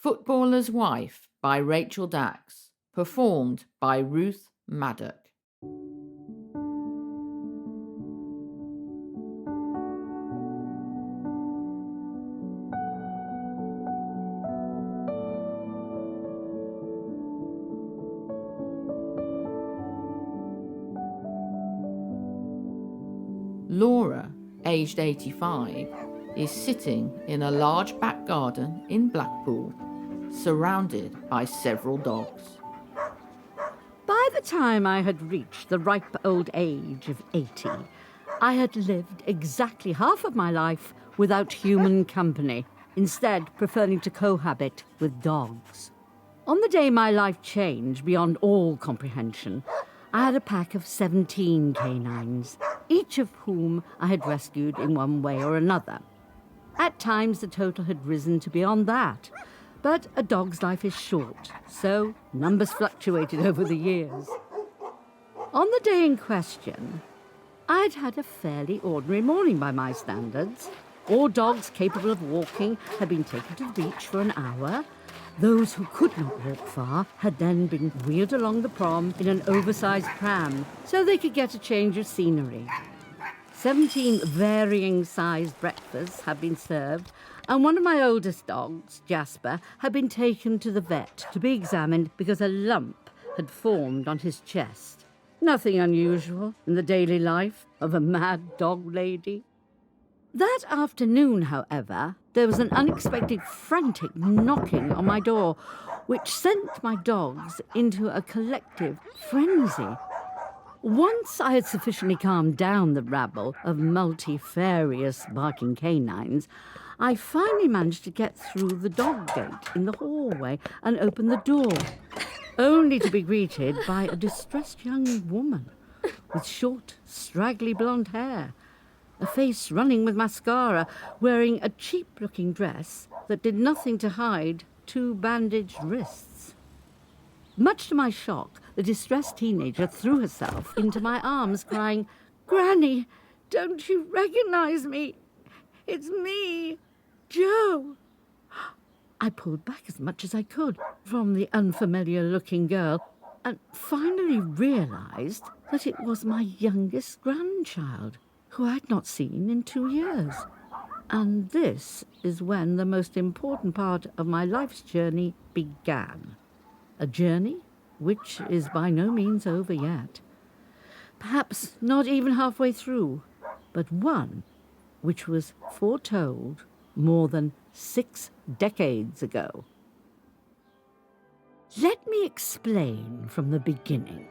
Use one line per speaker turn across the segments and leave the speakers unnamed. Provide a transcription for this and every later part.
Footballer's Wife by Rachel Dax, performed by Ruth Madoc. Laura, aged 85, is sitting in a large back garden in Blackpool, surrounded by several dogs.
By the time I had reached the ripe old age of 80, I had lived exactly half of my life without human company, instead preferring to cohabit with dogs. On the day my life changed beyond all comprehension, I had a pack of 17 canines, each of whom I had rescued in one way or another. At times the total had risen to beyond that, but a dog's life is short, so numbers fluctuated over the years. On the day in question, I'd had a fairly ordinary morning by my standards. All dogs capable of walking had been taken to the beach for an hour. Those who could not walk far had then been wheeled along the prom in an oversized pram so they could get a change of scenery. 17 varying-sized breakfasts had been served, and one of my oldest dogs, Jasper, had been taken to the vet to be examined because a lump had formed on his chest. Nothing unusual in the daily life of a mad dog lady. That afternoon, however, there was an unexpected frantic knocking on my door, which sent my dogs into a collective frenzy. Once I had sufficiently calmed down the rabble of multifarious barking canines, I finally managed to get through the dog gate in the hallway and open the door, only to be greeted by a distressed young woman with short, straggly blonde hair, a face running with mascara, wearing a cheap-looking dress that did nothing to hide 2 bandaged wrists. Much to my shock, the distressed teenager threw herself into my arms, crying, "Granny, don't you recognize me? It's me, Joe." I pulled back as much as I could from the unfamiliar-looking girl and finally realized that it was my youngest grandchild, who I had not seen in 2 years. And this is when the most important part of my life's journey began. A journey which is by no means over yet. Perhaps not even halfway through, but one which was foretold more than 6 decades ago. Let me explain from the beginning.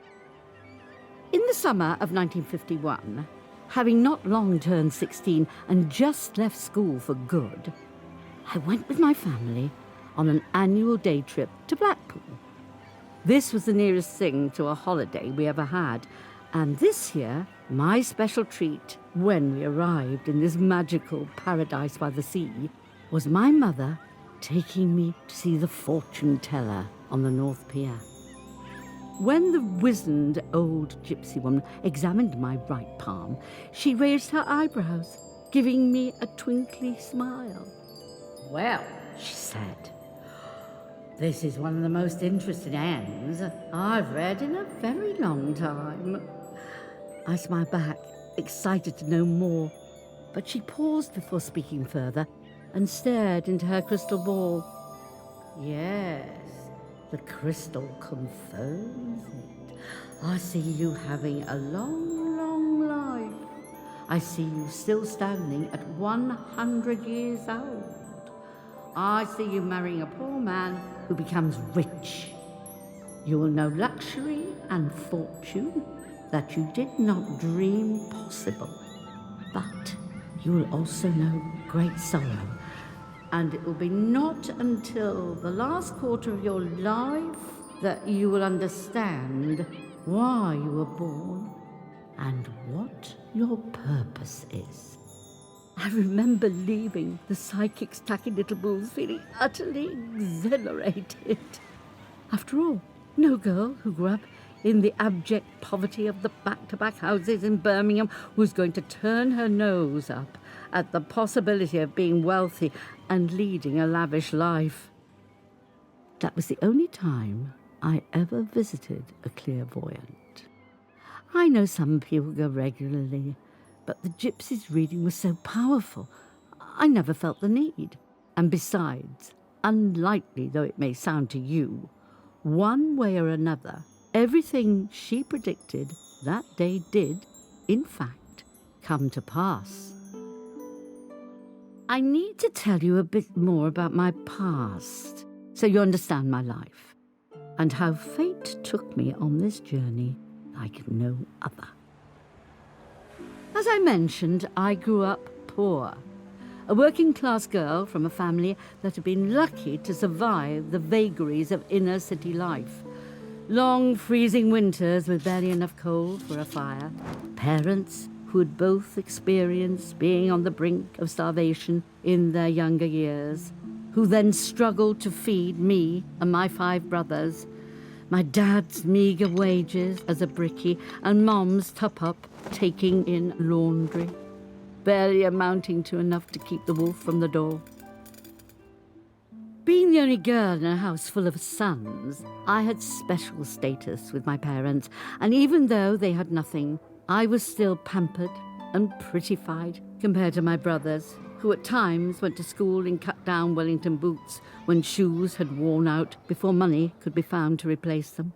In the summer of 1951, having not long turned 16 and just left school for good, I went with my family on an annual day trip to Blackpool. This was the nearest thing to a holiday we ever had, and this year, my special treat when we arrived in this magical paradise by the sea was my mother taking me to see the fortune teller on the North Pier. When the wizened old gypsy woman examined my right palm, she raised her eyebrows, giving me a twinkly smile. "Well," she said, "this is one of the most interesting ends I've read in a very long time." I smiled back, excited to know more, but she paused before speaking further and stared into her crystal ball. "Yes, the crystal confirms it. I see you having a long, long life. I see you still standing at 100 years old. I see you marrying a poor man who becomes rich. You will know luxury and fortune that you did not dream possible. But you will also know great sorrow, and it will be not until the last quarter of your life that you will understand why you were born and what your purpose is." I remember leaving the psychic's tacky little booth feeling utterly exhilarated. After all, no girl who grew up in the abject poverty of the back-to-back houses in Birmingham was going to turn her nose up at the possibility of being wealthy and leading a lavish life. That was the only time I ever visited a clairvoyant. I know some people go regularly, but the gypsy's reading was so powerful, I never felt the need. And besides, unlikely though it may sound to you, one way or another, everything she predicted that day did, in fact, come to pass. I need to tell you a bit more about my past, so you understand my life, and how fate took me on this journey like no other. As I mentioned, I grew up poor. A working-class girl from a family that had been lucky to survive the vagaries of inner-city life. Long, freezing winters with barely enough coal for a fire. Parents who had both experienced being on the brink of starvation in their younger years, who then struggled to feed me and my 5 brothers. My dad's meagre wages as a brickie and Mom's top-up taking in laundry, barely amounting to enough to keep the wolf from the door. Being the only girl in a house full of sons, I had special status with my parents, and even though they had nothing, I was still pampered and prettified compared to my brothers, who at times went to school in cut-down Wellington boots when shoes had worn out before money could be found to replace them.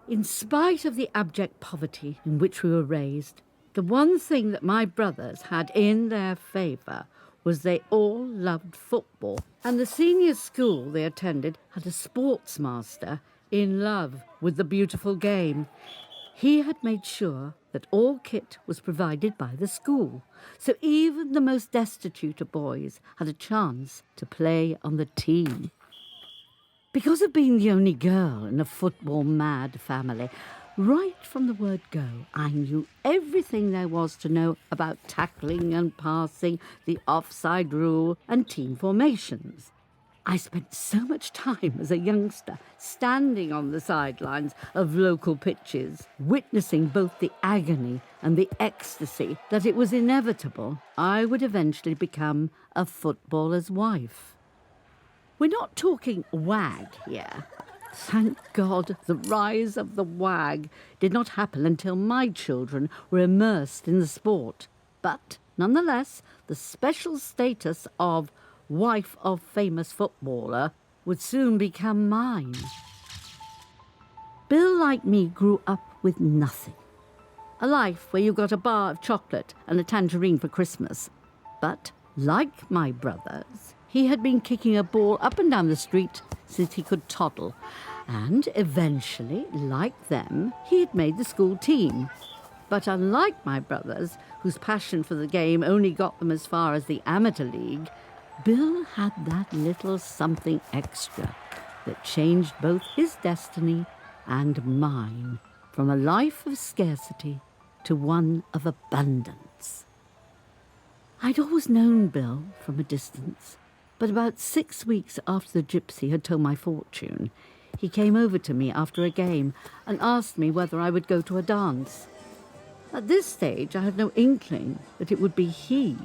In spite of the abject poverty in which we were raised, the one thing that my brothers had in their favour was they all loved football, and the senior school they attended had a sports master in love with the beautiful game. He had made sure that all kit was provided by the school, so even the most destitute of boys had a chance to play on the team. Because of being the only girl in a football-mad family, right from the word go, I knew everything there was to know about tackling and passing, the offside rule, and team formations. I spent so much time as a youngster standing on the sidelines of local pitches, witnessing both the agony and the ecstasy that it was inevitable I would eventually become a footballer's wife. We're not talking wag here. Thank God the rise of the wag did not happen until my children were immersed in the sport. But, nonetheless, the special status of wife of famous footballer would soon become mine. Bill, like me, grew up with nothing. A life where you got a bar of chocolate and a tangerine for Christmas. But, like my brothers, he had been kicking a ball up and down the street since he could toddle, and eventually, like them, he had made the school team. But unlike my brothers, whose passion for the game only got them as far as the amateur league, Bill had that little something extra that changed both his destiny and mine from a life of scarcity to one of abundance. I'd always known Bill from a distance, but about 6 weeks after the gypsy had told my fortune, he came over to me after a game and asked me whether I would go to a dance. At this stage, I had no inkling that it would be he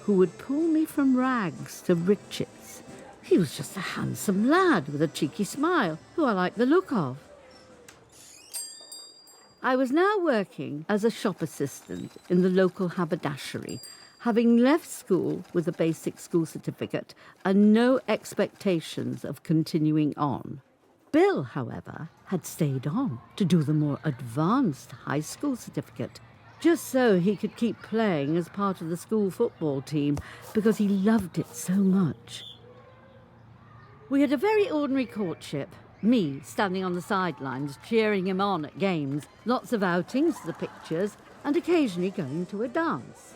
who would pull me from rags to riches. He was just a handsome lad with a cheeky smile, who I liked the look of. I was now working as a shop assistant in the local haberdashery, having left school with a basic school certificate and no expectations of continuing on. Bill, however, had stayed on to do the more advanced high school certificate, just so he could keep playing as part of the school football team because he loved it so much. We had a very ordinary courtship, me standing on the sidelines cheering him on at games, lots of outings to the pictures, and occasionally going to a dance.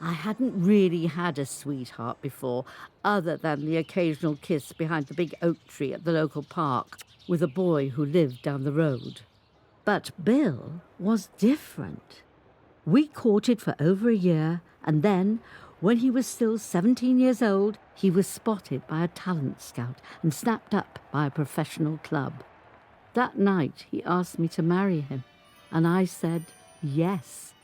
I hadn't really had a sweetheart before, other than the occasional kiss behind the big oak tree at the local park with a boy who lived down the road. But Bill was different. We courted for over a year, and then, when he was still 17 years old, he was spotted by a talent scout and snapped up by a professional club. That night, he asked me to marry him, and I said yes.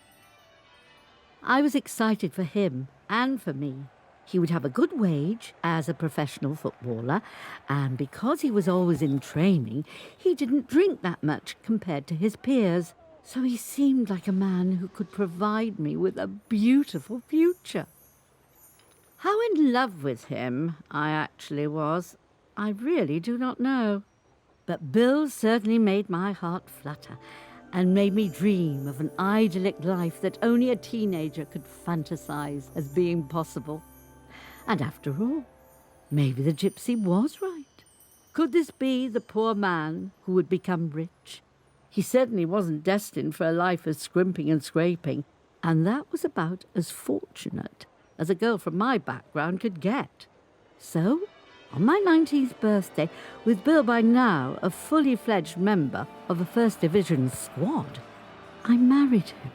I was excited for him and for me. He would have a good wage as a professional footballer, and because he was always in training, he didn't drink that much compared to his peers. So he seemed like a man who could provide me with a beautiful future. How in love with him I actually was, I really do not know. But Bill certainly made my heart flutter and made me dream of an idyllic life that only a teenager could fantasize as being possible. And after all, maybe the gypsy was right. Could this be the poor man who would become rich? He certainly wasn't destined for a life of scrimping and scraping, and that was about as fortunate as a girl from my background could get. So, on my 19th birthday, with Bill by now a fully fledged member of a First Division squad, I married him.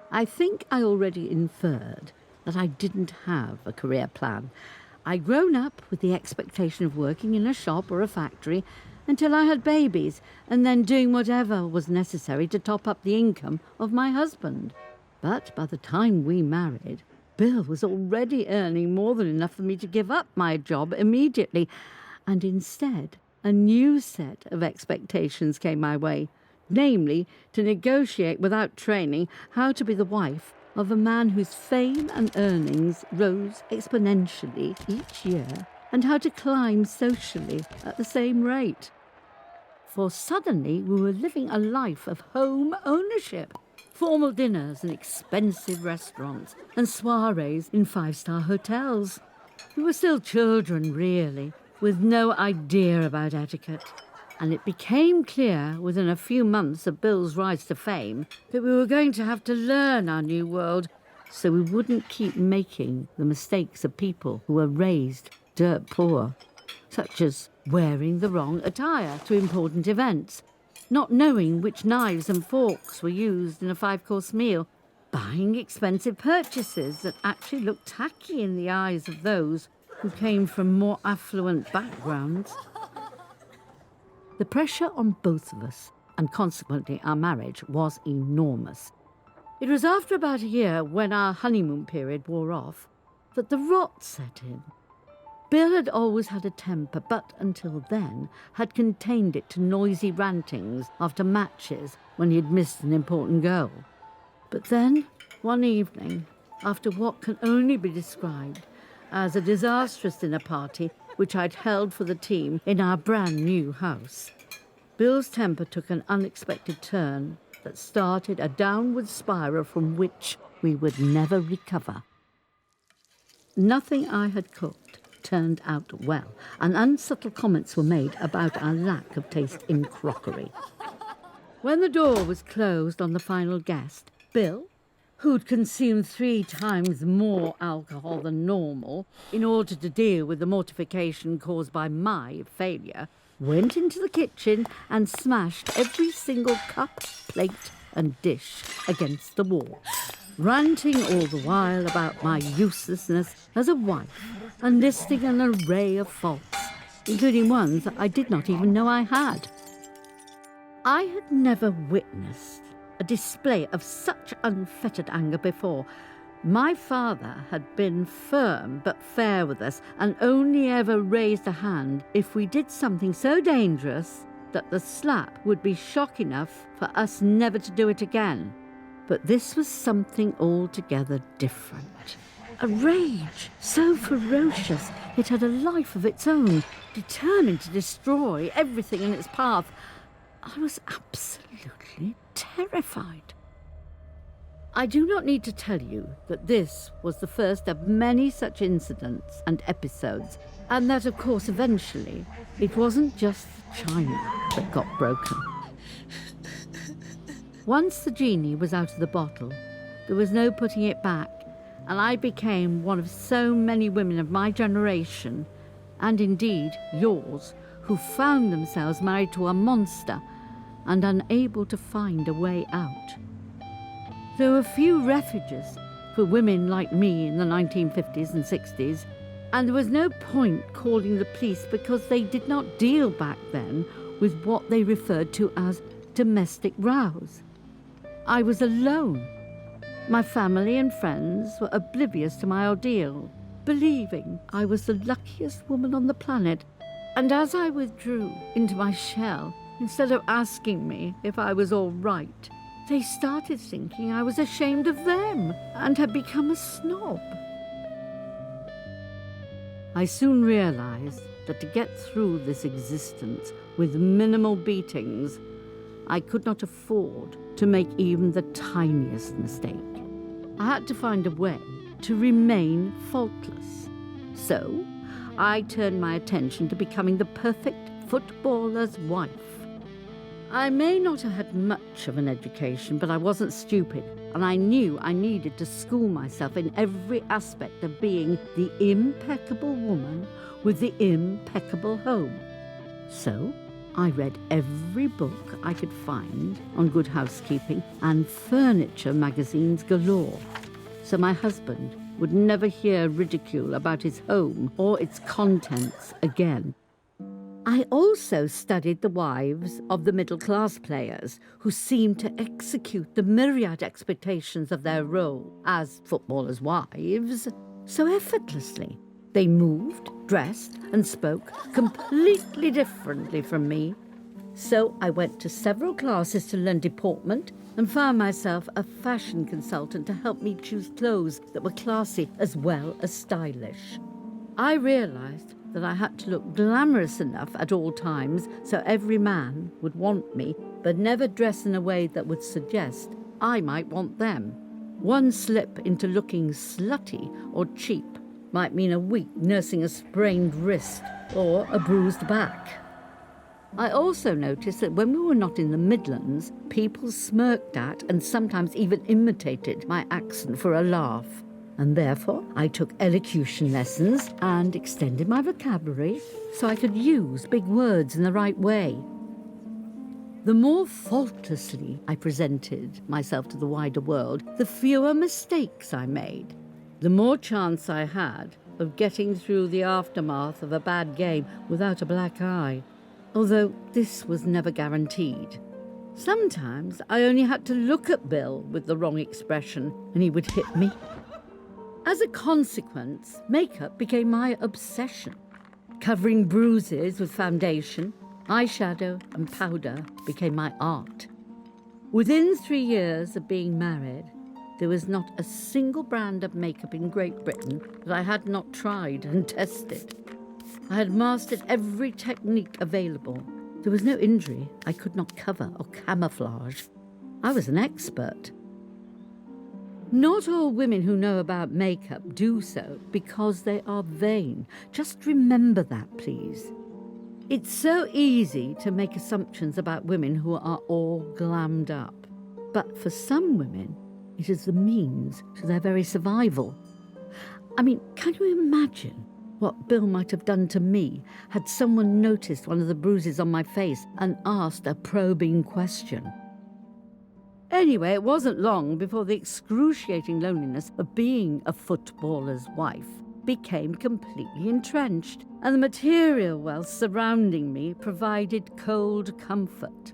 I think I already inferred that I didn't have a career plan. I'd grown up with the expectation of working in a shop or a factory until I had babies, and then doing whatever was necessary to top up the income of my husband. But by the time we married, Bill was already earning more than enough for me to give up my job immediately, and instead a new set of expectations came my way, namely to negotiate without training how to be the wife of a man whose fame and earnings rose exponentially each year, and how to climb socially at the same rate. For suddenly we were living a life of home ownership. Formal dinners in expensive restaurants and soirees in five-star hotels. We were still children, really, with no idea about etiquette. And it became clear within a few months of Bill's rise to fame that we were going to have to learn our new world so we wouldn't keep making the mistakes of people who were raised dirt poor, such as wearing the wrong attire to important events, not knowing which knives and forks were used in a 5-course meal, buying expensive purchases that actually looked tacky in the eyes of those who came from more affluent backgrounds. The pressure on both of us, and consequently our marriage, was enormous. It was after about a year, when our honeymoon period wore off, that the rot set in. Bill had always had a temper, but until then had contained it to noisy rantings after matches when he had missed an important goal. But then, one evening, after what can only be described as a disastrous dinner party which I'd held for the team in our brand new house, Bill's temper took an unexpected turn that started a downward spiral from which we would never recover. Nothing I had cooked turned out well, and unsubtle comments were made about our lack of taste in crockery. When the door was closed on the final guest, Bill, who'd consumed 3 times more alcohol than normal in order to deal with the mortification caused by my failure, went into the kitchen and smashed every single cup, plate and dish against the wall, ranting all the while about my uselessness as a wife and listing an array of faults, including ones that I did not even know I had. I had never witnessed a display of such unfettered anger before. My father had been firm but fair with us and only ever raised a hand if we did something so dangerous that the slap would be shock enough for us never to do it again. But this was something altogether different. A rage so ferocious it had a life of its own, determined to destroy everything in its path. I was absolutely terrified. I do not need to tell you that this was the first of many such incidents and episodes, and that, of course, eventually, it wasn't just the china that got broken. Once the genie was out of the bottle, there was no putting it back, and I became one of so many women of my generation, and indeed yours, who found themselves married to a monster and unable to find a way out. There were few refuges for women like me in the 1950s and 60s, and there was no point calling the police because they did not deal back then with what they referred to as domestic rows. I was alone. My family and friends were oblivious to my ordeal, believing I was the luckiest woman on the planet. And as I withdrew into my shell, instead of asking me if I was all right, they started thinking I was ashamed of them and had become a snob. I soon realized that to get through this existence with minimal beatings, I could not afford to make even the tiniest mistake. I had to find a way to remain faultless. So, I turned my attention to becoming the perfect footballer's wife. I may not have had much of an education, but I wasn't stupid, and I knew I needed to school myself in every aspect of being the impeccable woman with the impeccable home. So, I read every book I could find on good housekeeping and furniture magazines galore, so my husband would never hear ridicule about his home or its contents again. I also studied the wives of the middle-class players who seemed to execute the myriad expectations of their role as footballers' wives so effortlessly. They moved, dressed, and spoke completely differently from me. So I went to several classes to learn deportment and found myself a fashion consultant to help me choose clothes that were classy as well as stylish. I realized that I had to look glamorous enough at all times so every man would want me, but never dress in a way that would suggest I might want them. One slip into looking slutty or cheap might mean a week nursing a sprained wrist or a bruised back. I also noticed that when we were not in the Midlands, people smirked at and sometimes even imitated my accent for a laugh. And therefore, I took elocution lessons and extended my vocabulary so I could use big words in the right way. The more faultlessly I presented myself to the wider world, the fewer mistakes I made. The more chance I had of getting through the aftermath of a bad game without a black eye, although this was never guaranteed. Sometimes I only had to look at Bill with the wrong expression and he would hit me. As a consequence, makeup became my obsession. Covering bruises with foundation, eyeshadow and powder became my art. Within 3 years of being married, there was not a single brand of makeup in Great Britain that I had not tried and tested. I had mastered every technique available. There was no injury I could not cover or camouflage. I was an expert. Not all women who know about makeup do so because they are vain. Just remember that, please. It's so easy to make assumptions about women who are all glammed up. But for some women, it is the means to their very survival. I mean, can you imagine what Bill might have done to me had someone noticed one of the bruises on my face and asked a probing question? Anyway, it wasn't long before the excruciating loneliness of being a footballer's wife became completely entrenched, and the material wealth surrounding me provided cold comfort.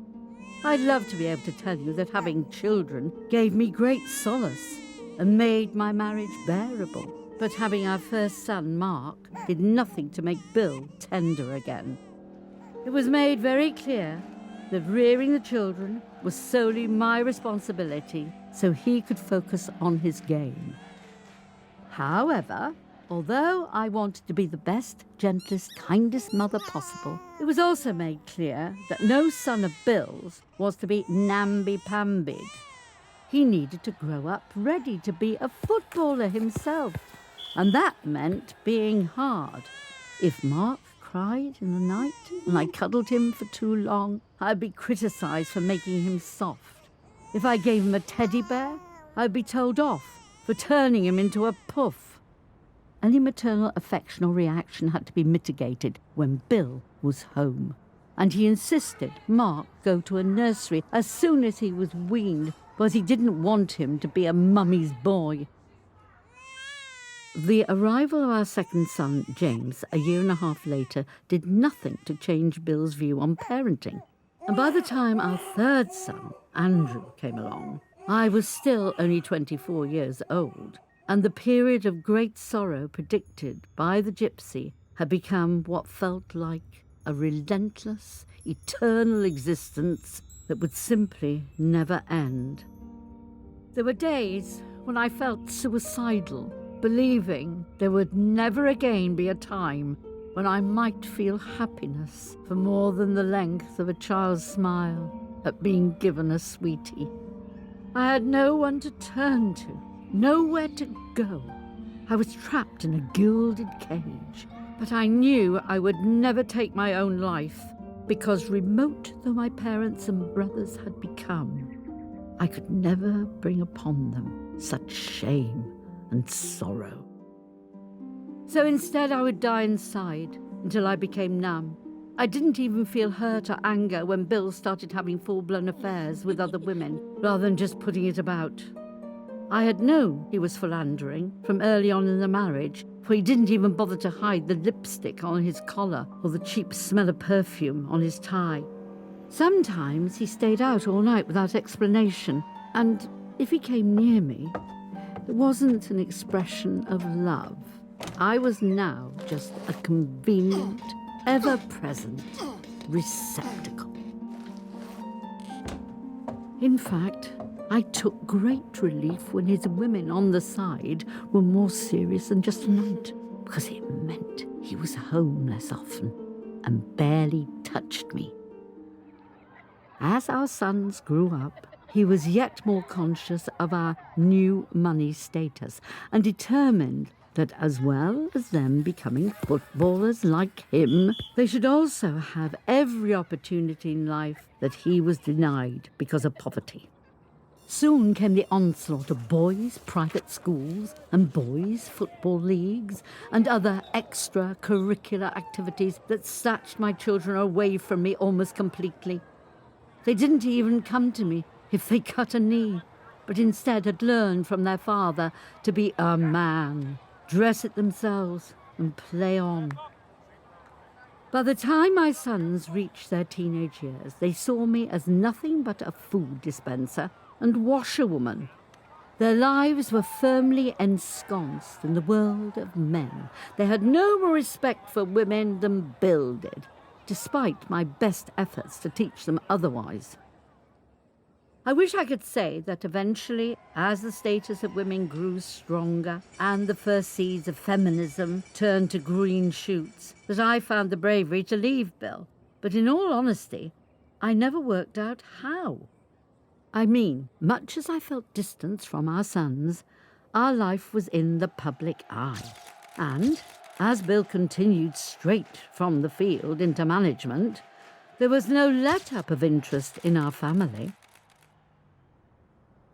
I'd love to be able to tell you that having children gave me great solace and made my marriage bearable, but having our first son, Mark, did nothing to make Bill tender again. It was made very clear that rearing the children was solely my responsibility, so he could focus on his game. However, although I wanted to be the best, gentlest, kindest mother possible, it was also made clear that no son of Bill's was to be namby-pambied. He needed to grow up ready to be a footballer himself, and that meant being hard. If Mark cried in the night and I cuddled him for too long, I'd be criticised for making him soft. If I gave him a teddy bear, I'd be told off for turning him into a puff. Any maternal affection or reaction had to be mitigated when Bill was home, and he insisted Mark go to a nursery as soon as he was weaned, because he didn't want him to be a mummy's boy. The arrival of our second son, James, a year and a half later, did nothing to change Bill's view on parenting. And by the time our third son, Andrew, came along, I was still only 24 years old, and the period of great sorrow predicted by the gypsy had become what felt like a relentless, eternal existence that would simply never end. There were days when I felt suicidal, believing there would never again be a time when I might feel happiness for more than the length of a child's smile at being given a sweetie. I had no one to turn to, nowhere to go. I was trapped in a gilded cage, but I knew I would never take my own life because, remote though my parents and brothers had become, I could never bring upon them such shame and sorrow. So instead I would die inside until I became numb. I didn't even feel hurt or anger when Bill started having full-blown affairs with other women, rather than just putting it about. I had known he was philandering from early on in the marriage, for he didn't even bother to hide the lipstick on his collar or the cheap smell of perfume on his tie. Sometimes he stayed out all night without explanation, and if he came near me, it wasn't an expression of love. I was now just a convenient, ever-present receptacle. In fact, I took great relief when his women on the side were more serious than just a night, because it meant he was home less often and barely touched me. As our sons grew up, he was yet more conscious of our new money status and determined that as well as them becoming footballers like him, they should also have every opportunity in life that he was denied because of poverty. Soon came the onslaught of boys' private schools and boys' football leagues and other extracurricular activities that snatched my children away from me almost completely. They didn't even come to me if they cut a knee, but instead had learned from their father to be a man, dress it themselves, and play on. By the time my sons reached their teenage years, they saw me as nothing but a food dispenser and washerwoman. Their lives were firmly ensconced in the world of men. They had no more respect for women than Bill did, despite my best efforts to teach them otherwise. I wish I could say that eventually, as the status of women grew stronger and the first seeds of feminism turned to green shoots, that I found the bravery to leave Bill. But in all honesty, I never worked out how. I mean, much as I felt distance from our sons, our life was in the public eye. And as Bill continued straight from the field into management, there was no let-up of interest in our family.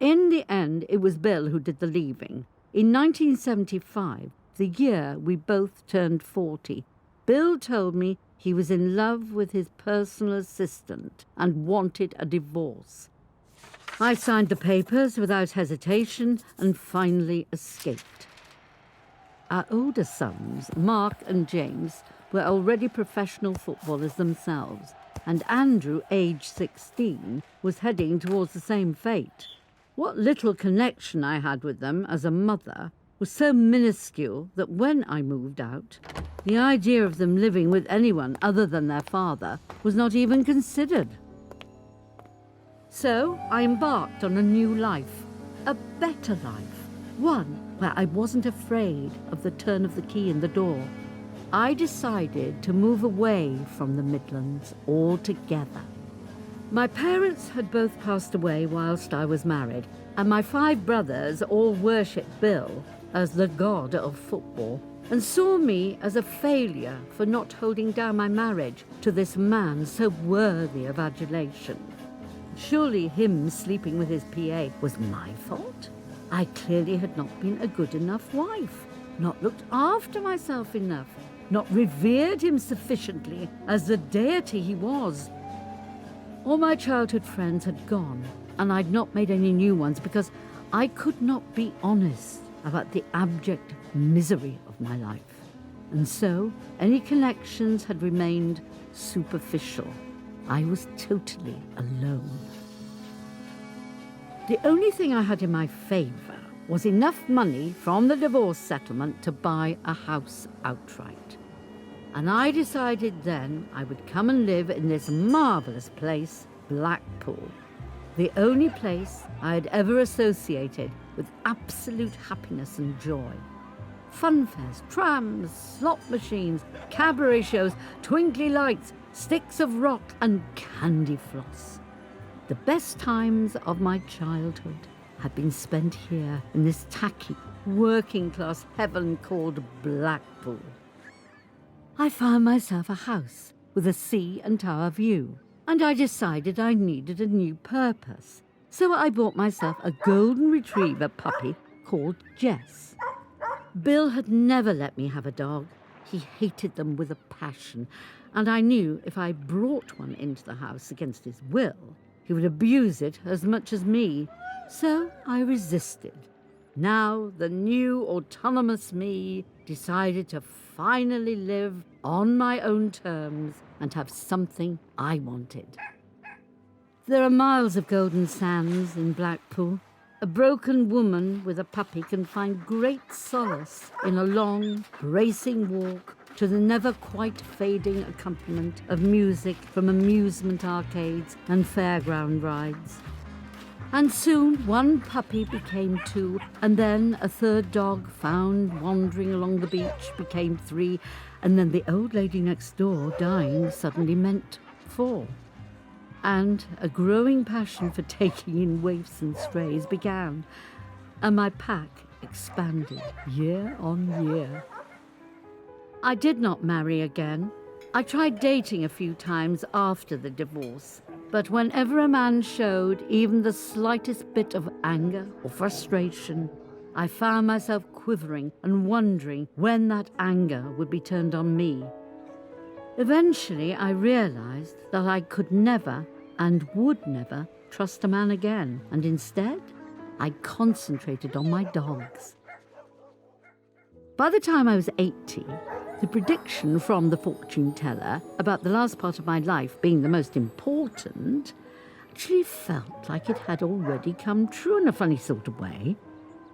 In the end, it was Bill who did the leaving. In 1975, the year we both turned 40, Bill told me he was in love with his personal assistant and wanted a divorce. I signed the papers without hesitation and finally escaped. Our older sons, Mark and James, were already professional footballers themselves, and Andrew, aged 16, was heading towards the same fate. What little connection I had with them as a mother was so minuscule that when I moved out, the idea of them living with anyone other than their father was not even considered. So I embarked on a new life, a better life, one where I wasn't afraid of the turn of the key in the door. I decided to move away from the Midlands altogether. My parents had both passed away whilst I was married, and my 5 brothers all worshipped Bill as the god of football and saw me as a failure for not holding down my marriage to this man so worthy of adulation. Surely him sleeping with his PA was my fault? I clearly had not been a good enough wife, not looked after myself enough, not revered him sufficiently as the deity he was. All my childhood friends had gone, and I'd not made any new ones because I could not be honest about the abject misery of my life. And so any connections had remained superficial. I was totally alone. The only thing I had in my favour was enough money from the divorce settlement to buy a house outright. And I decided then I would come and live in this marvellous place, Blackpool, the only place I had ever associated with absolute happiness and joy. Fun fairs, trams, slot machines, cabaret shows, twinkly lights, sticks of rock and candy floss. The best times of my childhood had been spent here in this tacky, working-class heaven called Blackpool. I found myself a house with a sea and tower view, and I decided I needed a new purpose. So I bought myself a golden retriever puppy called Jess. Bill had never let me have a dog. He hated them with a passion, and I knew if I brought one into the house against his will, he would abuse it as much as me. So I resisted. Now the new autonomous me decided to finally live on my own terms and have something I wanted. There are miles of golden sands in Blackpool. A broken woman with a puppy can find great solace in a long, bracing walk to the never quite fading accompaniment of music from amusement arcades and fairground rides. And soon one puppy became two, and then a third dog found wandering along the beach became three, and then the old lady next door dying suddenly meant four. And a growing passion for taking in waifs and strays began, and my pack expanded year on year. I did not marry again. I tried dating a few times after the divorce, but whenever a man showed even the slightest bit of anger or frustration, I found myself quivering and wondering when that anger would be turned on me. Eventually, I realized that I could never and would never trust a man again, and instead, I concentrated on my dogs. By the time I was 80, the prediction from the fortune teller about the last part of my life being the most important actually felt like it had already come true in a funny sort of way,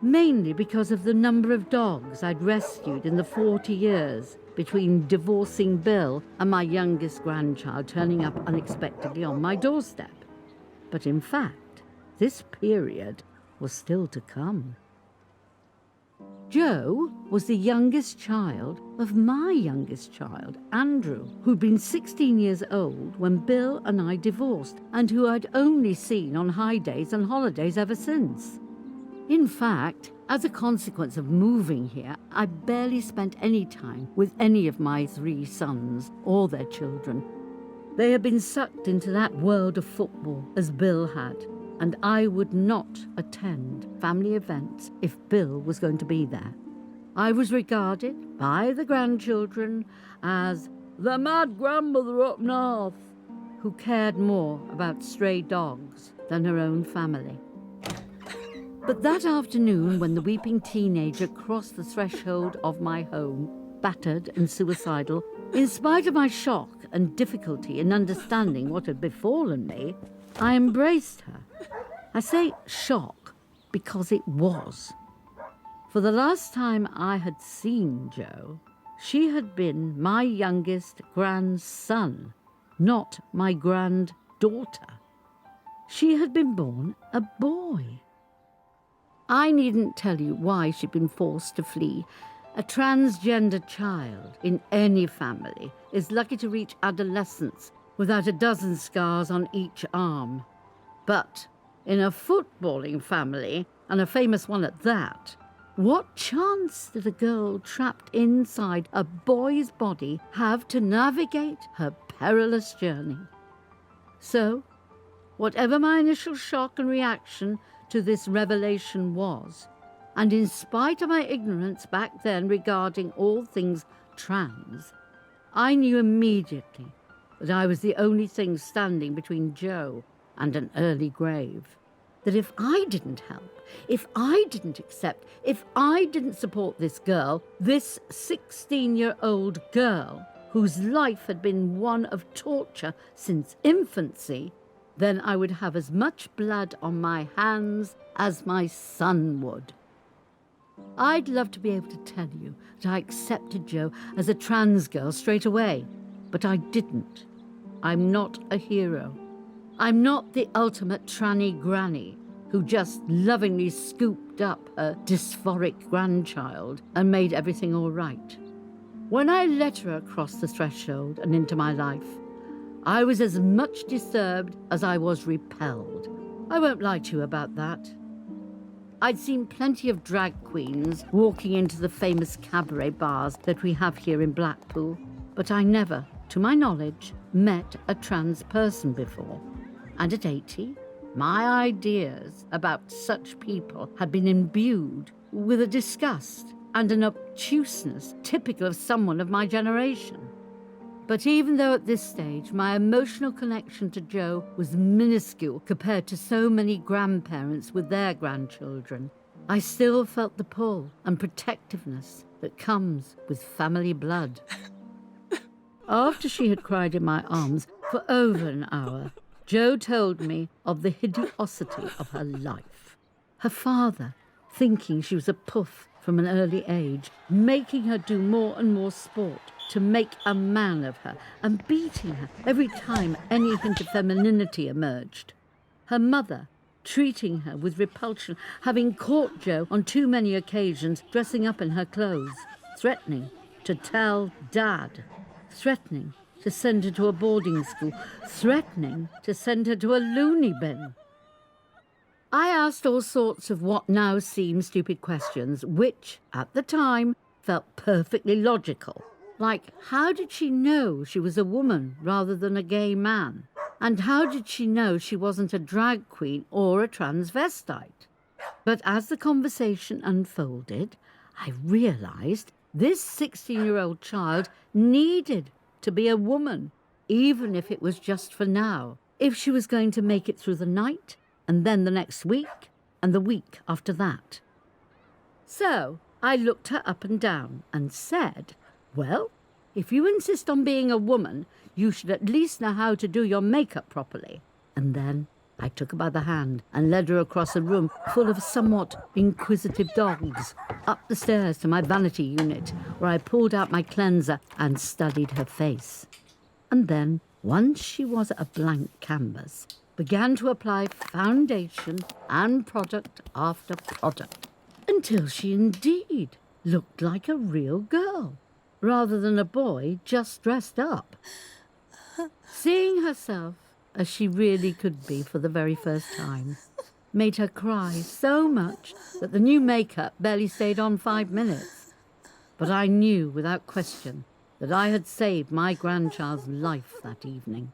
mainly because of the number of dogs I'd rescued in the 40 years between divorcing Bill and my youngest grandchild turning up unexpectedly on my doorstep. But in fact, this period was still to come. Joe was the youngest child of my youngest child, Andrew, who'd been 16 years old when Bill and I divorced and who I'd only seen on high days and holidays ever since. In fact, as a consequence of moving here, I barely spent any time with any of my 3 sons or their children. They had been sucked into that world of football as Bill had, and I would not attend family events if Bill was going to be there. I was regarded by the grandchildren as the mad grandmother up north, who cared more about stray dogs than her own family. But that afternoon, when the weeping teenager crossed the threshold of my home, battered and suicidal, in spite of my shock and difficulty in understanding what had befallen me, I embraced her. I say shock because it was. For the last time I had seen Jo, she had been my youngest grandson, not my granddaughter. She had been born a boy. I needn't tell you why she'd been forced to flee. A transgender child in any family is lucky to reach adolescence without a dozen scars on each arm. But in a footballing family, and a famous one at that, what chance did a girl trapped inside a boy's body have to navigate her perilous journey? So, whatever my initial shock and reaction to this revelation was, and in spite of my ignorance back then regarding all things trans, I knew immediately that I was the only thing standing between Jo and an early grave. That if I didn't help, if I didn't accept, if I didn't support this girl, this 16-year-old girl, whose life had been one of torture since infancy, then I would have as much blood on my hands as my son would. I'd love to be able to tell you that I accepted Jo as a trans girl straight away, but I didn't. I'm not a hero. I'm not the ultimate tranny granny who just lovingly scooped up her dysphoric grandchild and made everything all right. When I let her across the threshold and into my life, I was as much disturbed as I was repelled. I won't lie to you about that. I'd seen plenty of drag queens walking into the famous cabaret bars that we have here in Blackpool, but I never, to my knowledge, met a trans person before. And at 80, my ideas about such people had been imbued with a disgust and an obtuseness typical of someone of my generation. But even though at this stage my emotional connection to Jo was minuscule compared to so many grandparents with their grandchildren, I still felt the pull and protectiveness that comes with family blood. After she had cried in my arms for over an hour, Jo told me of the hideosity of her life. Her father, thinking she was a puff from an early age, making her do more and more sport to make a man of her, and beating her every time any hint of femininity emerged. Her mother treating her with repulsion, having caught Jo on too many occasions dressing up in her clothes, threatening to tell Dad, threatening to send her to a boarding school, threatening to send her to a loony bin. I asked all sorts of what now seem stupid questions, which, at the time, felt perfectly logical. Like, how did she know she was a woman rather than a gay man? And how did she know she wasn't a drag queen or a transvestite? But as the conversation unfolded, I realised this 16-year-old child needed to be a woman, even if it was just for now, if she was going to make it through the night, and then the next week, and the week after that. So I looked her up and down and said, well, if you insist on being a woman, you should at least know how to do your makeup properly. And then I took her by the hand and led her across a room full of somewhat inquisitive dogs, up the stairs to my vanity unit, where I pulled out my cleanser and studied her face. And then, once she was a blank canvas, began to apply foundation and product after product, until she indeed looked like a real girl, rather than a boy just dressed up. Seeing herself as she really could be for the very first time made her cry so much that the new makeup barely stayed on 5 minutes. But I knew without question that I had saved my grandchild's life that evening.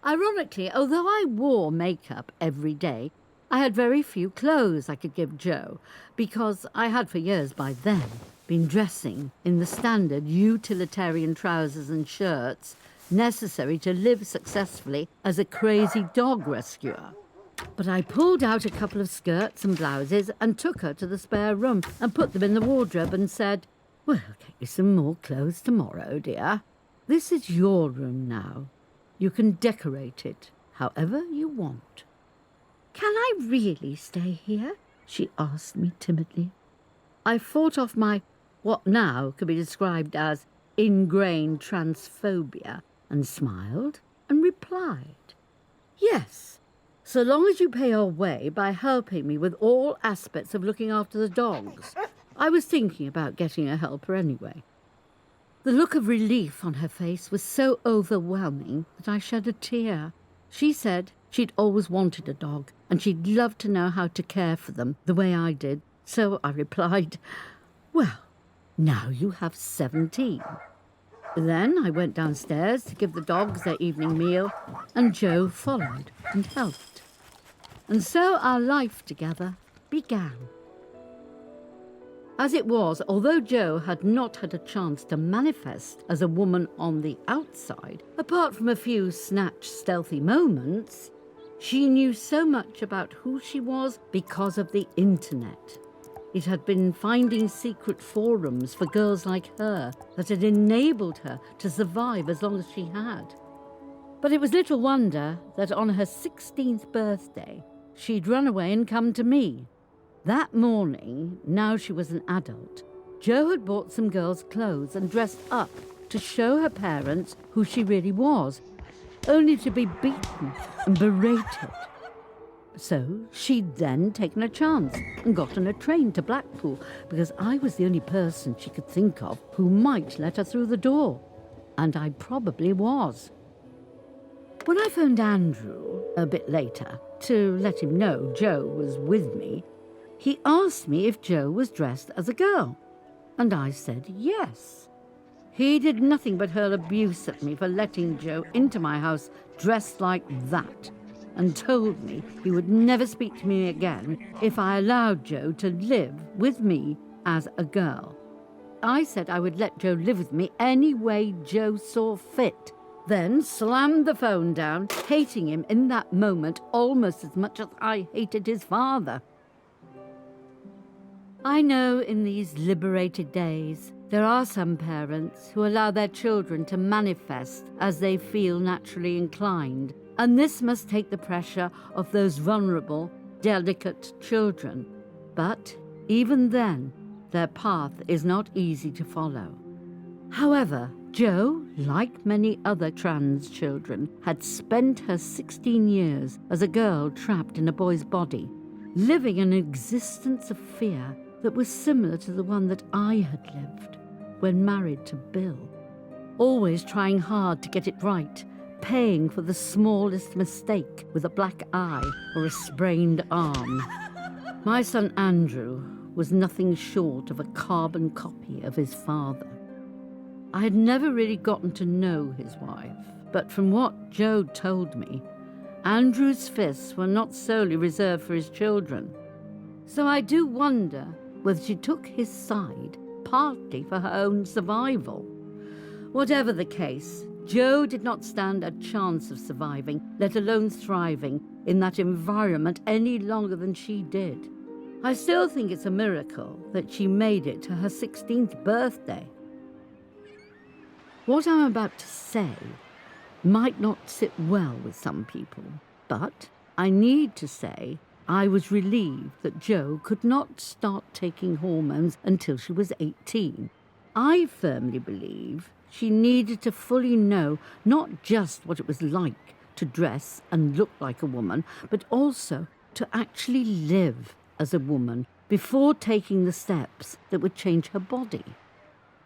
Ironically, although I wore makeup every day, I had very few clothes I could give Jo, because I had for years by then been dressing in the standard utilitarian trousers and shirts necessary to live successfully as a crazy dog rescuer. But I pulled out a couple of skirts and blouses and took her to the spare room and put them in the wardrobe and said, well, I'll get you some more clothes tomorrow, dear. This is your room now. You can decorate it however you want. Can I really stay here? She asked me timidly. I fought off my what now could be described as ingrained transphobia and smiled and replied, yes, so long as you pay your way by helping me with all aspects of looking after the dogs. I was thinking about getting a helper anyway. The look of relief on her face was so overwhelming that I shed a tear. She said she'd always wanted a dog and she'd love to know how to care for them the way I did. So I replied, well, now you have 17. Then I went downstairs to give the dogs their evening meal, and Jo followed and helped. And so our life together began. As it was, although Jo had not had a chance to manifest as a woman on the outside, apart from a few snatched, stealthy moments, she knew so much about who she was because of the internet. It had been finding secret forums for girls like her that had enabled her to survive as long as she had. But it was little wonder that on her 16th birthday, she'd run away and come to me. That morning, now she was an adult, Jo had bought some girls' clothes and dressed up to show her parents who she really was, only to be beaten and berated. So she'd then taken a chance and got on a train to Blackpool because I was the only person she could think of who might let her through the door. And I probably was. When I phoned Andrew a bit later to let him know Jo was with me, he asked me if Jo was dressed as a girl, and I said yes. He did nothing but hurl abuse at me for letting Jo into my house dressed like that, and told me he would never speak to me again if I allowed Jo to live with me as a girl. I said I would let Jo live with me any way Jo saw fit, then slammed the phone down, hating him in that moment almost as much as I hated his father. I know in these liberated days, there are some parents who allow their children to manifest as they feel naturally inclined, and this must take the pressure off those vulnerable, delicate children. But even then, their path is not easy to follow. However, Jo, like many other trans children, had spent her 16 years as a girl trapped in a boy's body, living an existence of fear that was similar to the one that I had lived when married to Bill. Always trying hard to get it right, paying for the smallest mistake with a black eye or a sprained arm. My son Andrew was nothing short of a carbon copy of his father. I had never really gotten to know his wife, but from what Jo told me, Andrew's fists were not solely reserved for his children. So I do wonder whether she took his side partly for her own survival. Whatever the case, Jo did not stand a chance of surviving, let alone thriving, in that environment any longer than she did. I still think it's a miracle that she made it to her 16th birthday. What I'm about to say might not sit well with some people, but I need to say I was relieved that Jo could not start taking hormones until she was 18. I firmly believe she needed to fully know not just what it was like to dress and look like a woman, but also to actually live as a woman before taking the steps that would change her body.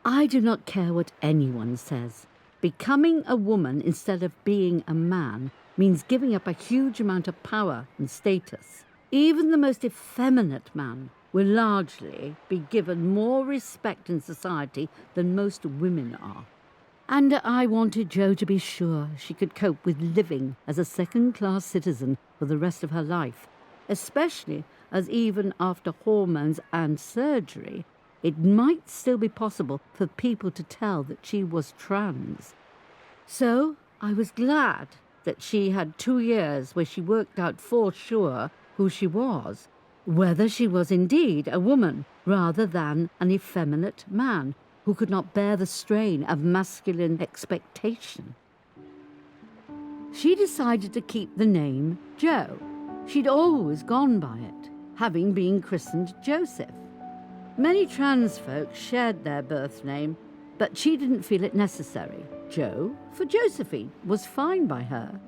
I do not care what anyone says. Becoming a woman instead of being a man means giving up a huge amount of power and status. Even the most effeminate man will largely be given more respect in society than most women are. And I wanted Jo to be sure she could cope with living as a second-class citizen for the rest of her life, especially as even after hormones and surgery, it might still be possible for people to tell that she was trans. So I was glad that she had 2 years where she worked out for sure who she was, whether she was indeed a woman rather than an effeminate man who could not bear the strain of masculine expectation. She decided to keep the name Jo. She'd always gone by it, having been christened Joseph. Many trans folk shared their birth name, but she didn't feel it necessary. Jo, for Josephine, was fine by her.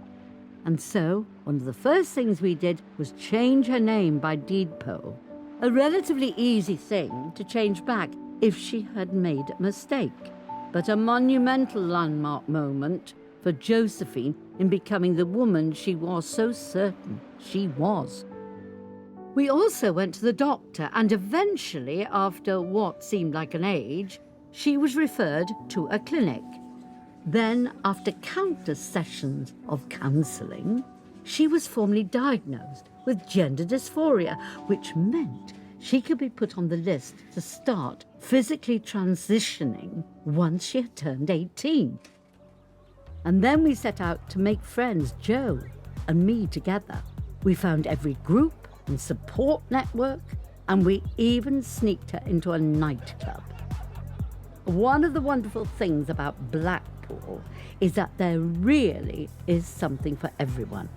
And so, one of the first things we did was change her name by deed poll. A relatively easy thing to change back if she had made a mistake, but a monumental landmark moment for Josephine in becoming the woman she was so certain she was. We also went to the doctor, and eventually, after what seemed like an age, she was referred to a clinic. Then, after countless sessions of counselling, she was formally diagnosed with gender dysphoria, which meant she could be put on the list to start physically transitioning once she had turned 18. And then we set out to make friends, Jo and me together. We found every group and support network, and we even sneaked her into a nightclub. One of the wonderful things about Blackpool is that there really is something for everyone.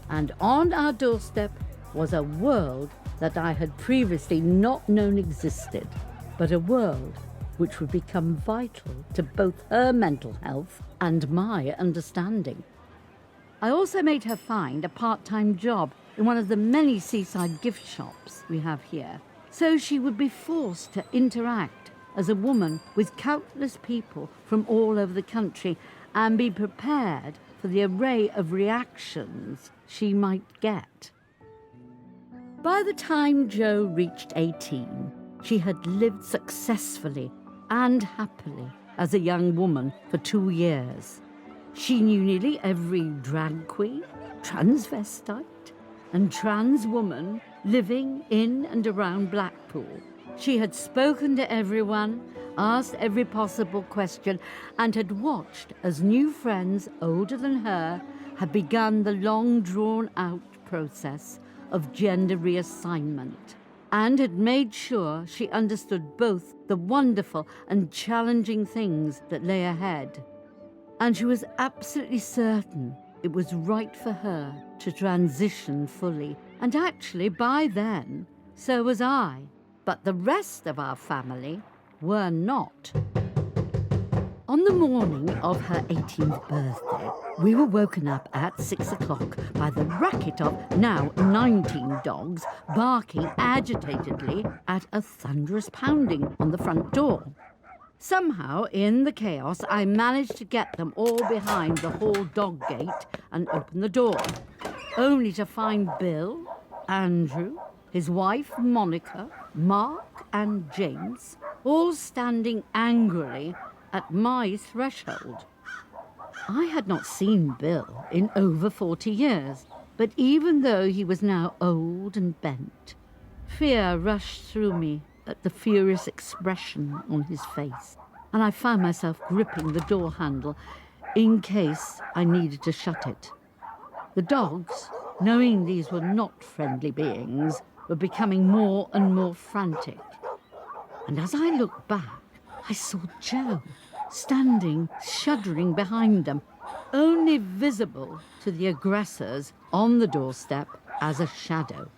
And on our doorstep was a world that I had previously not known existed, but a world which would become vital to both her mental health and my understanding. I also made her find a part-time job in one of the many seaside gift shops we have here, so she would be forced to interact as a woman with countless people from all over the country and be prepared for the array of reactions she might get. By the time Jo reached 18, she had lived successfully and happily as a young woman for 2 years. She knew nearly every drag queen, transvestite, and trans woman living in and around Blackpool. She had spoken to everyone, asked every possible question, and had watched as new friends older than her had begun the long drawn-out process of gender reassignment, and had made sure she understood both the wonderful and challenging things that lay ahead. And she was absolutely certain it was right for her to transition fully. And actually, by then, so was I. But the rest of our family were not. On the morning of her 18th birthday, we were woken up at 6 o'clock by the racket of now 19 dogs barking agitatedly at a thunderous pounding on the front door. Somehow, in the chaos, I managed to get them all behind the hall dog gate and open the door, only to find Bill, Andrew, his wife Monica, Mark and James all standing angrily at my threshold. I had not seen Bill in over 40 years, but even though he was now old and bent, fear rushed through me at the furious expression on his face, and I found myself gripping the door handle in case I needed to shut it. The dogs, knowing these were not friendly beings, were becoming more and more frantic. And as I looked back, I saw Jo standing, shuddering behind them, only visible to the aggressors on the doorstep as a shadow.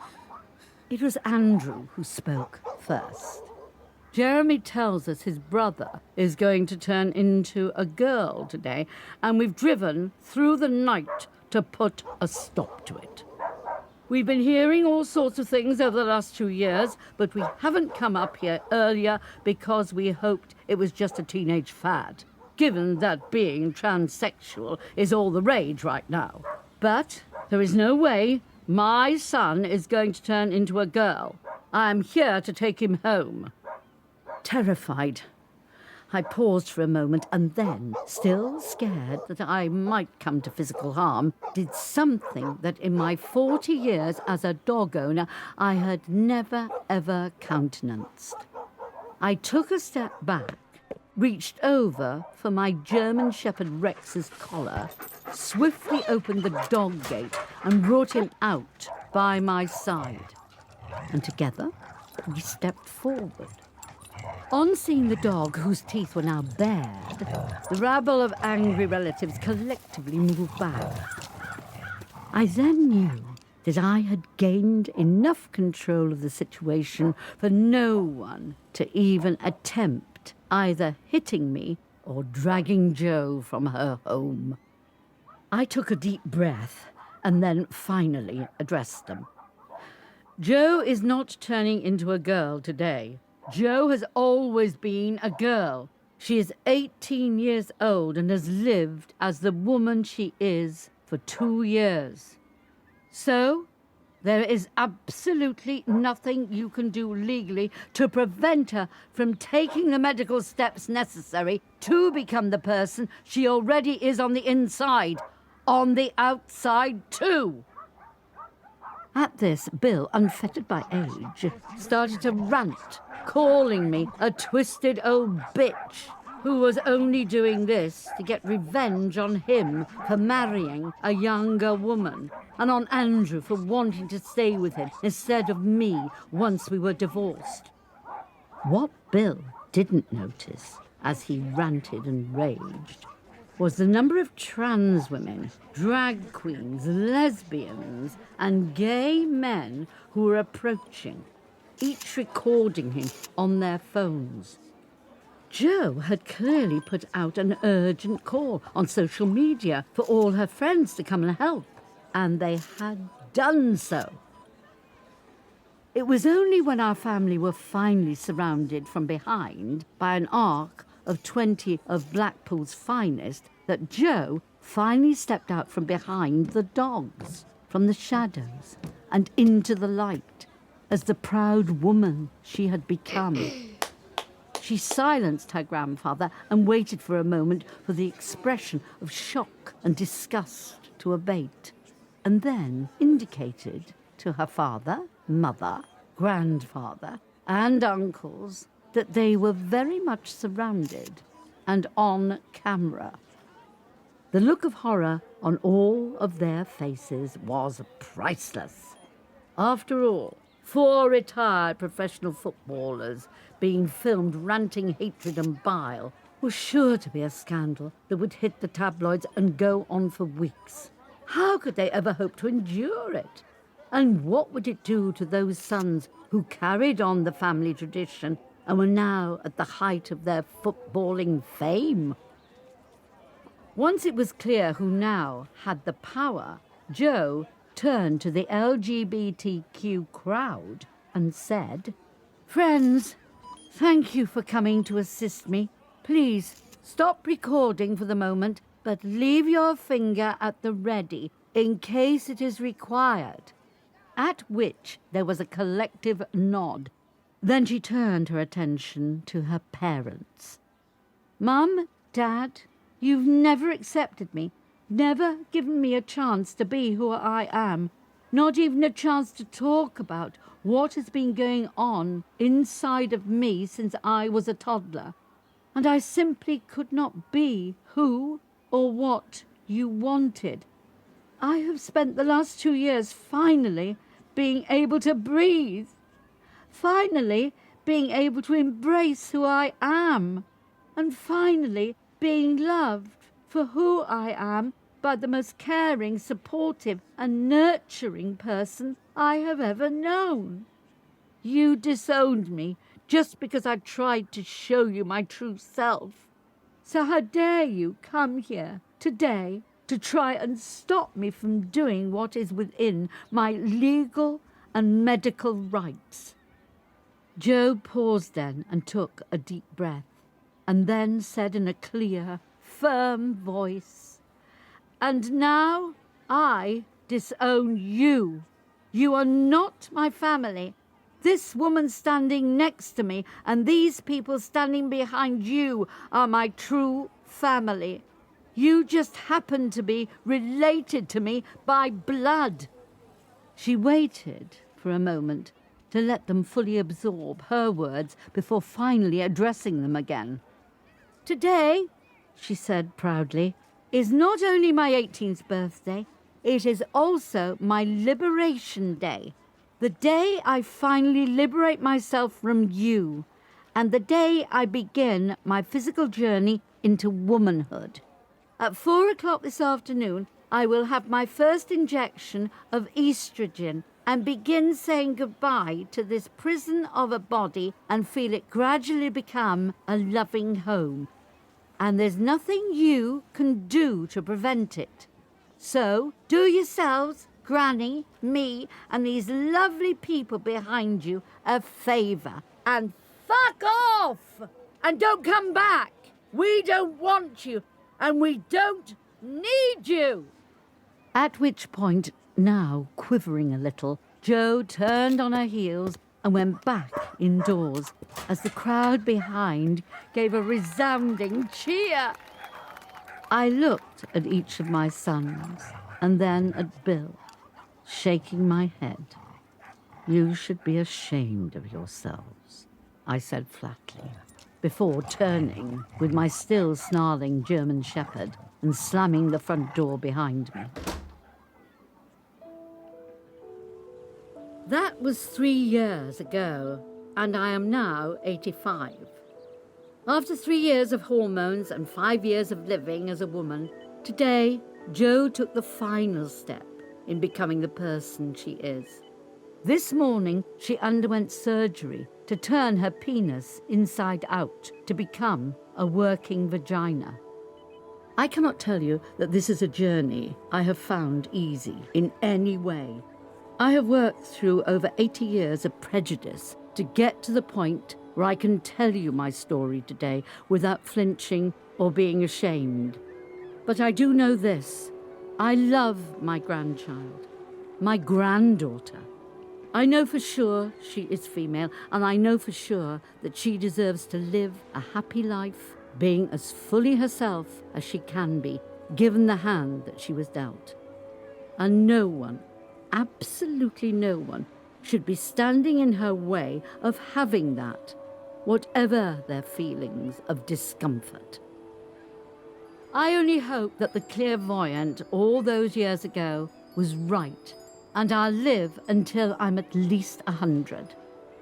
It was Andrew who spoke first. Jeremy tells us his brother is going to turn into a girl today, and we've driven through the night to put a stop to it. We've been hearing all sorts of things over the last 2 years, but we haven't come up here earlier because we hoped it was just a teenage fad, given that being transsexual is all the rage right now. But there is no way my son is going to turn into a girl. I'm here to take him home. Terrified, I paused for a moment and then, still scared that I might come to physical harm, did something that in my 40 years as a dog owner I had never, ever countenanced. I took a step back, reached over for my German Shepherd Rex's collar, swiftly opened the dog gate and brought him out by my side. And together, we stepped forward. On seeing the dog, whose teeth were now bared, the rabble of angry relatives collectively moved back. I then knew that I had gained enough control of the situation for no one to even attempt either hitting me or dragging Jo from her home. I took a deep breath and then finally addressed them. Jo is not turning into a girl today. Jo has always been a girl. She is 18 years old and has lived as the woman she is for 2 years. So, there is absolutely nothing you can do legally to prevent her from taking the medical steps necessary to become the person she already is on the inside. On the outside, too. At this, Bill, unfettered by age, started to rant, calling me a twisted old bitch who was only doing this to get revenge on him for marrying a younger woman, and on Andrew for wanting to stay with him instead of me once we were divorced. What Bill didn't notice as he ranted and raged, was the number of trans women, drag queens, lesbians, and gay men who were approaching, each recording him on their phones. Jo had clearly put out an urgent call on social media for all her friends to come and help, and they had done so. It was only when our family were finally surrounded from behind by an arc of 20 of Blackpool's finest that Jo finally stepped out from behind the dogs, from the shadows, and into the light, as the proud woman she had become. She silenced her grandfather and waited for a moment for the expression of shock and disgust to abate, and then indicated to her father, mother, grandfather, and uncles that they were very much surrounded and on camera. The look of horror on all of their faces was priceless. After all, 4 retired professional footballers being filmed ranting hatred and bile was sure to be a scandal that would hit the tabloids and go on for weeks. How could they ever hope to endure it? And what would it do to those sons who carried on the family tradition and were now at the height of their footballing fame? Once it was clear who now had the power, Jo turned to the LGBTQ crowd and said, "Friends, thank you for coming to assist me. Please stop recording for the moment, but leave your finger at the ready in case it is required." At which there was a collective nod. Then she turned her attention to her parents. "Mum, Dad, you've never accepted me, never given me a chance to be who I am, not even a chance to talk about what has been going on inside of me since I was a toddler. And I simply could not be who or what you wanted. I have spent the last 2 years finally being able to breathe, finally being able to embrace who I am, and finally being loved for who I am by the most caring, supportive, and nurturing person I have ever known. You disowned me just because I tried to show you my true self. So how dare you come here today to try and stop me from doing what is within my legal and medical rights?" Jo paused then and took a deep breath, and then said in a clear, firm voice, "And now I disown you. You are not my family. This woman standing next to me and these people standing behind you are my true family. You just happen to be related to me by blood." She waited for a moment to let them fully absorb her words before finally addressing them again. "Today," she said proudly, "is not only my 18th birthday, it is also my Liberation Day. The day I finally liberate myself from you, and the day I begin my physical journey into womanhood. At 4 o'clock this afternoon, I will have my first injection of estrogen and begin saying goodbye to this prison of a body and feel it gradually become a loving home. And there's nothing you can do to prevent it. So do yourselves, Granny, me, and these lovely people behind you a favour and fuck off! And don't come back! We don't want you, and we don't need you!" At which point, now quivering a little, Jo turned on her heels and went back indoors as the crowd behind gave a resounding cheer. I looked at each of my sons and then at Bill, shaking my head. "You should be ashamed of yourselves," I said flatly, before turning with my still snarling German shepherd and slamming the front door behind me. That was 3 years ago, and I am now 85. After 3 years of hormones and 5 years of living as a woman, today Jo took the final step in becoming the person she is. This morning, she underwent surgery to turn her penis inside out to become a working vagina. I cannot tell you that this is a journey I have found easy in any way. I have worked through over 80 years of prejudice to get to the point where I can tell you my story today without flinching or being ashamed. But I do know this. I love my grandchild, my granddaughter. I know for sure she is female, and I know for sure that she deserves to live a happy life, being as fully herself as she can be, given the hand that she was dealt. And no one, absolutely no one, should be standing in her way of having that, whatever their feelings of discomfort. I only hope that the clairvoyant all those years ago was right, and I'll live until I'm at least 100.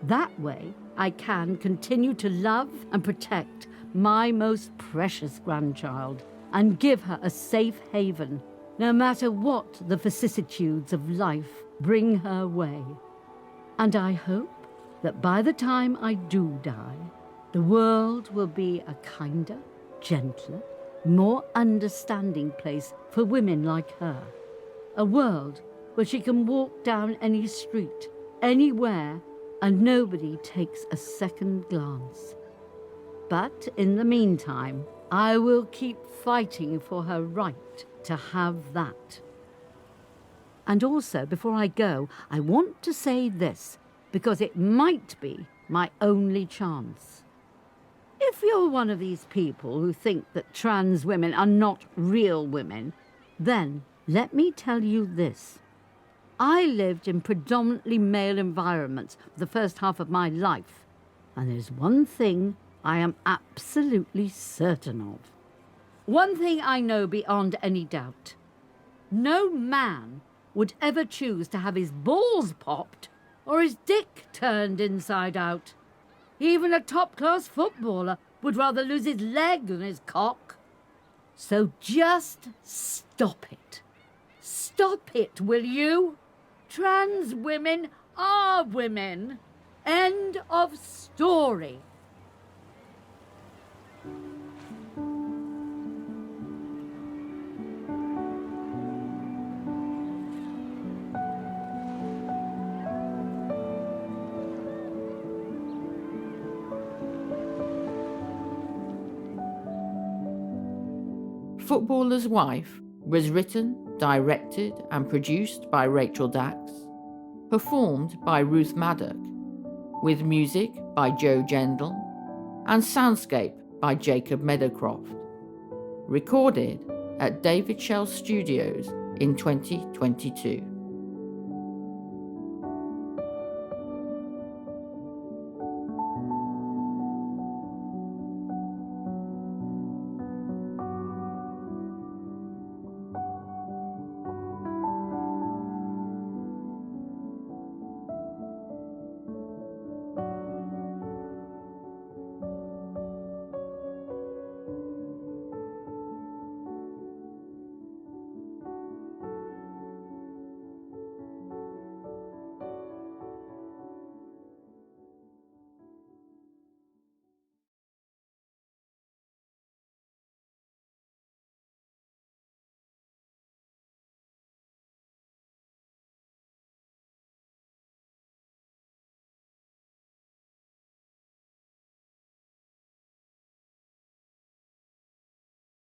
That way, I can continue to love and protect my most precious grandchild and give her a safe haven, no matter what the vicissitudes of life bring her way. And I hope that by the time I do die, the world will be a kinder, gentler, more understanding place for women like her. A world where she can walk down any street, anywhere, and nobody takes a second glance. But in the meantime, I will keep fighting for her right to have that. And also, before I go, I want to say this, because it might be my only chance. If you're one of these people who think that trans women are not real women, then let me tell you this. I lived in predominantly male environments for the first half of my life, and there's one thing I am absolutely certain of. One thing I know beyond any doubt. No man would ever choose to have his balls popped or his dick turned inside out. Even a top-class footballer would rather lose his leg than his cock. So just stop it. Stop it, will you? Trans women are women. End of story.
Footballer's Wife was written, directed and produced by Rachel Dax, performed by Ruth Madoc, with music by Joe Gendel and Soundscape by Jacob Meadowcroft, recorded at David Shell Studios in 2022.